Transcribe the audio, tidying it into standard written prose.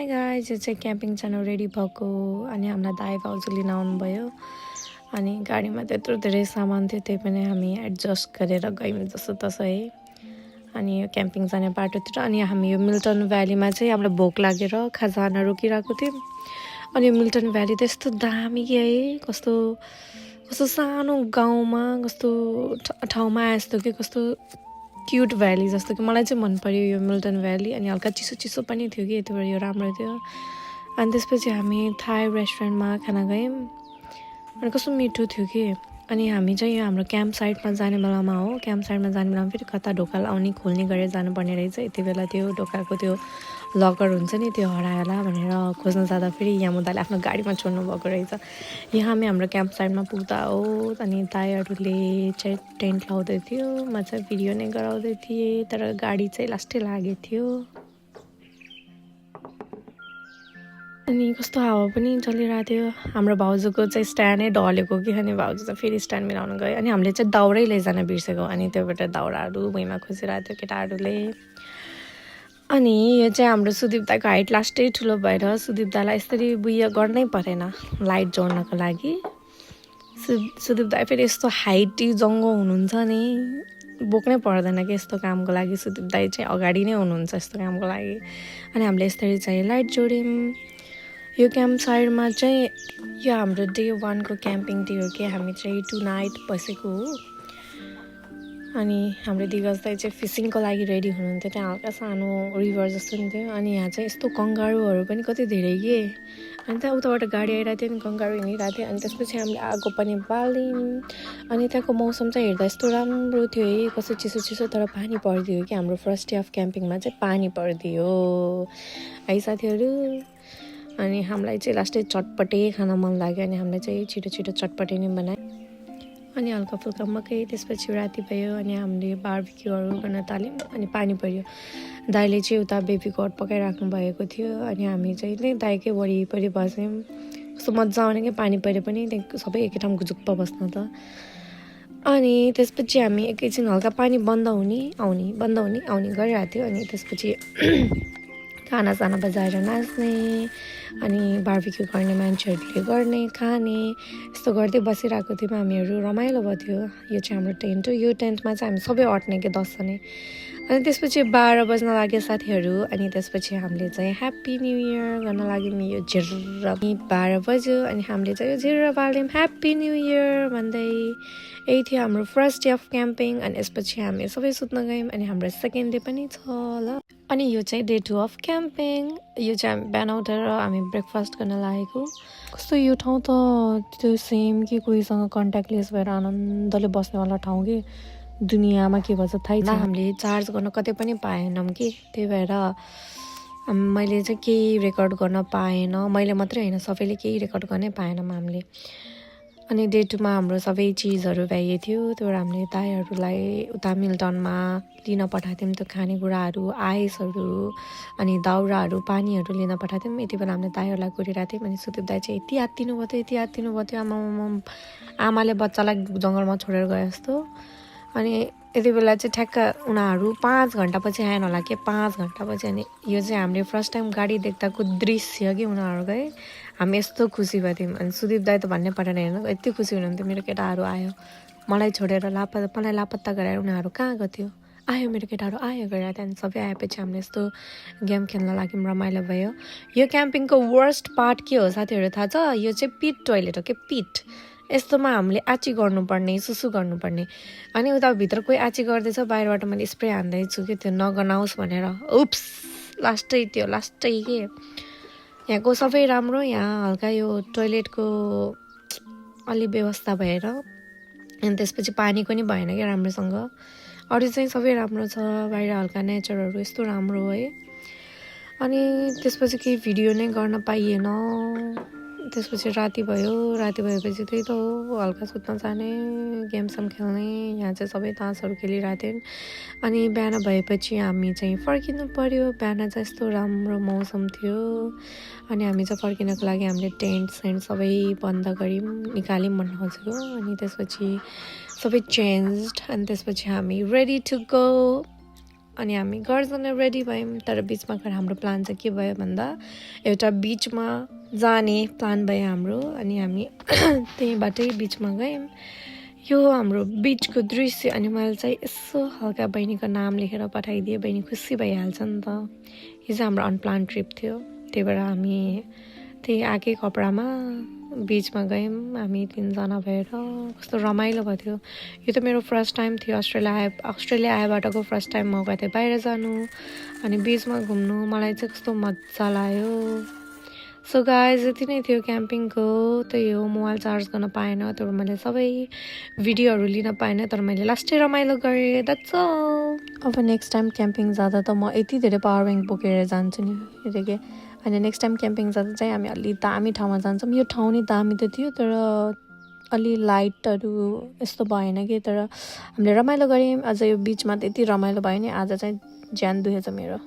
Guys यो चाहिँ camping जानु रेडी भएको अनि हामीलाई दाइ भाउजू लिन आउनुभयो अनि गाडीमा त्यत्रो धेरै सामान थियो त्यही पनि हामी एडजस्ट गरेर गयौँ जस्तो तसो है। अनि यो क्याम्पिङ जाने बाटोतिर अनि हामी यो मिल्टन भ्यालीमा चाहिँ हामीलाई भोक लागेर खाजाना रोकिरहेको थियौँ। अनि यो मिल्टन भ्याली त यस्तो दामी कि है, कस्तो कस्तो सानो गाउँमा कस्तो ठाउँमा आए जस्तो कि कस्तो क्युट भ्याली जस्तो कि मलाई चाहिँ मन पर्यो यो मिल्टन भ्याली। अनि हल्का चिसो चिसो पनि थियो कि यति बेला यो राम्रो थियो। अनि त्यसपछि हामी थाई रेस्टुरेन्टमा खाना गयौँ अनि कस्तो मिठो थियो कि। अनि हामी चाहिँ यो हाम्रो क्याम्प साइटमा जाने बेलामा हो, क्याम्प साइटमा जाने बेलामा फेरि कता ढोका लाउने खोल्ने गरेर जानुपर्ने रहेछ। यति बेला त्यो ढोकाको त्यो लकर हुन्छ नि त्यो हरायो होला भनेर खोज्न जाँदा फेरि यहाँ मुदाले आफ्नो गाडीमा छोड्नु भएको रहेछ। यहाँ हामी हाम्रो क्याम्प साइटमा पुग्दा हो अनि दाइहरूले चाहिँ टेन्ट लाउँदै थियो, म चाहिँ भिडियो नै गराउँदै थिएँ, तर गाडी चाहिँ लास्टै लागेको थियो। अनि कस्तो हावा पनि चलिरहेको थियो। हाम्रो भाउजूको चाहिँ स्ट्यान्डै ढलेको कि, अनि भाउजू चाहिँ फेरि स्ट्यान्ड मिलाउनु गयो। अनि हामीले चाहिँ दाउरै लैजान बिर्सेको, अनि त्योबाट दाउराहरू भुइँमा खोजिरहेको थियो केटाहरूले। अनि यो चाहिँ हाम्रो सुदीप दाईको हाइट लास्टै ठुलो भएर सुदीप दाईलाई यसरी बुइयो गर्नै परेन लाइट जोड्नको लागि। सुदीप दाई फेरि यस्तो हाइटी जङ्गो हुनुहुन्छ नि, बोक्नै पर्दैन कि यस्तो कामको लागि। सुदीप दाई चाहिँ अगाडि नै हुनुहुन्छ यस्तो कामको लागि। अनि हामीले यसरी चाहिँ लाइट जोड्यौँ। यो क्याम्प साइडमा चाहिँ यो हाम्रो डे 1 को क्याम्पिङ डे हो कि, हामी चाहिँ 2 नाइट बसेको हो। अनि हाम्रो दिगज दाइ चाहिँ फिसिङको लागि रेडी हुनुहुन्थ्यो, त्यहाँ हल्का सानो रिभर जस्तो नि थियो। अनि यहाँ चाहिँ यस्तो कङ्गारुहरू पनि कति धेरै के, अनि त्यहाँ उताबाट गाडी आइरहेको थियो नि कङ्गारु हिँडिरहेको थियो। अनि त्यसपछि हामीले आगो पनि बाल्यौँ। अनि त्यहाँको मौसम चाहिँ हेर्दा यस्तो राम्रो थियो है, कस्तो चिसो चिसो, तर पानी परिदियो कि हाम्रो फर्स्ट डे अफ क्याम्पिङमा चाहिँ पानी परिदियो है साथीहरू। अनि हामीलाई चाहिँ लास्टै चटपटे खान मन लाग्यो, अनि हामीले चाहिँ छिटो छिटो चटपटे नै बनायौँ। अनि हल्का फुल्का मकै, त्यसपछि राति भयो अनि हामीले बार्बिक्यूहरू गर्न थाल्यौँ। अनि पानी पऱ्यो, दाइले चाहिँ उता बेबी कट पकाइराख्नु भएको थियो। अनि हामी चाहिँ नै दाइकै वरिपरि बस्यौँ। कस्तो मजा आउने क्या पानी पऱ्यो पनि, त्यहाँ सबै एकै ठाउँ गुजुप्प बस्न त। अनि त्यसपछि हामी एकैछिन हल्का पानी बन्द हुने आउने गरिरहेको थियो। अनि त्यसपछि खानासाना बजाएर नाच्ने अनि बार्बिक्यू गर्ने मान्छेहरूले गर्ने खाने यस्तो गर्दै बसिरहेको थियौँ हामीहरू। रमाइलो भयो थियो। यो चाहिँ हाम्रो टेन्ट हो, यो टेन्टमा चाहिँ हामी सबै अट्ने कि 10 जने। अनि त्यसपछि 12 बज्न लाग्यो साथीहरू। अनि त्यसपछि हामीले चाहिँ ह्याप्पी न्यू इयर गर्न लाग्यौँ। यो झिर्र 12 बज्यो अनि हामीले चाहिँ यो झिर्र बाल्यौँ ह्याप्पी न्यू इयर भन्दै। यही थियो हाम्रो फर्स्ट डे अफ क्याम्पिङ। अनि यसपछि हामी सबै सुत्न गयौँ। अनि हाम्रो सेकेन्ड डे पनि छ ल। अनि यो चाहिँ डे 2 अफ क्याम्पिङ। यो चाहिँ हामी बिहान उठेर हामी ब्रेकफास्ट गर्न लागेको। कस्तो यो ठाउँ त त्यो सेम कि कोहीसँग कन्ट्याक्टलेस भएर आनन्दले बस्नेवाला ठाउँ कि, दुनियाँमा के भन्छ थाहै छैन। हामीले चार्ज गर्न कतै पनि पाएनौँ कि, त्यही भएर मैले चाहिँ केही रेकर्ड गर्न पाएन, मैले मात्रै होइन सबैले केही रेकर्ड गर्नै पाएनौँ हामीले। अनि डे 2 मा हाम्रो सबै चिजहरू भ्याइएको थियो। त्यो हामीले दाइहरूलाई उता मिल्टनमा लिन पठाएको थियौँ, त्यो खानेकुराहरू आइसहरू अनि दाउराहरू पानीहरू लिन पठाएको थियौँ। यति बेला हामीले दाइहरूलाई कुरिरहेको थियौँ। अनि सुदीप दाइ चाहिँ यति आत्तिनु भयो थियो आमाले बच्चालाई जङ्गलमा छोडेर गए जस्तो। अनि यति बेला चाहिँ ठ्याक्क उनीहरू 5 घन्टापछि आएन होला कि, 5 घन्टापछि। अनि यो चाहिँ हामीले फर्स्ट टाइम गाडी देख्दाको दृश्य कि उनीहरूकै, हामी यस्तो खुसी भएको थियौँ। अनि सुदीप दाइ त भन्नै परेन, हेर्नु यति खुसी हुनुहुन्थ्यो मेरो केटाहरू आयो मलाई छोडेर मलाई लापत्ता गराएर उनीहरू कहाँ गएको थियो, आयो मेरो केटाहरू आयो गरेर। त्यहाँदेखि सबै आएपछि हामीले यस्तो गेम खेल्न लाग्यौँ, रमाइलो भयो। यो क्याम्पिङको वर्स्ट पार्ट के हो साथीहरू थाहा छ? यो चाहिँ पिट टोइलेट हो कि, पिट। यस्तोमा हामीले आची गर्नुपर्ने, सुसु गर्नुपर्ने। अनि उता भित्र कोही आची गर्दैछ, बाहिरबाट मैले स्प्रे हान्दैछु कि त्यो नगनाओस् भनेर। उप्स, लास्टै के यहाँको सबै राम्रो, यहाँ हल्का यो टोइलेटको अलि व्यवस्था भएर। अनि त्यसपछि पानीको नि भएन क्या राम्रोसँग, अरू चाहिँ सबै राम्रो छ। बाहिर हल्का नेचरहरू यस्तो राम्रो है। अनि त्यसपछि केही भिडियो नै गर्न पाइएन। त्यसपछि राति भएपछि त्यही त हो, हल्का सुत्न जाने, गेमसम खेल्ने। यहाँ चाहिँ सबै तासहरू खेलिरहेको थियौँ। अनि बिहान भएपछि हामी चाहिँ फर्किनु पर्यो। बिहान चाहिँ यस्तो राम्रो मौसम थियो। अनि हामी चाहिँ फर्किनको लागि हामीले टेन्ट सबै बन्द निकाल्यौँ भन्न खोजेको। अनि त्यसपछि सबै चेन्ज्ड। अनि त्यसपछि हामी रेडी टु गो अनि हामी घर जान रेडी भयौँ तर बिचमा गएर हाम्रो प्लान चाहिँ के भयो भन्दा एउटा बिचमा जाने प्लान भयो हाम्रो अनि हामी त्यहीँबाटै बिचमा गयौँ यो हाम्रो बिचको दृश्य अनि मैले चाहिँ यसो हल्का बहिनीको नाम लेखेर पठाइदिएँ बहिनी खुसी भइहाल्छ नि त यो चाहिँ हाम्रो अनप्लान ट्रिप थियो त्यही भएर हामी त्यही आएकै कपडामा बिचमा गयौँ हामी 3 जना भएर कस्तो रमाइलो भयो थियो यो त मेरो फर्स्ट टाइम थियो अस्ट्रेलिया आएबाटको फर्स्ट टाइम मौका थियो बाहिर जानु अनि बिचमा घुम्नु मलाई चाहिँ कस्तो मजा लाग्यो सो गाइज यति नै थियो क्याम्पिङको त्यही हो मोबाइल चार्ज गर्न पाएन तर मैले सबै भिडियोहरू लिन पाएन तर मैले लास्टै रमाइलो गरेँ द्याट्स अल अब नेक्स्ट टाइम क्याम्पिङ जाँदा त म यति धेरै पावर ब्याङ्क बोकेर जान्छु नि हेरेँ अनि नेक्स्ट टाइम क्याम्पिङ जाँदा चाहिँ हामी अलि दामी ठाउँमा जान्छौँ यो ठाउँ नि दामी त थियो तर अलि लाइटहरू यस्तो भएन कि तर हामीले रमाइलो गऱ्यौँ अझ यो बिचमा त्यति रमाइलो भयो नि आज चाहिँ ज्यान दुखेछ मेरो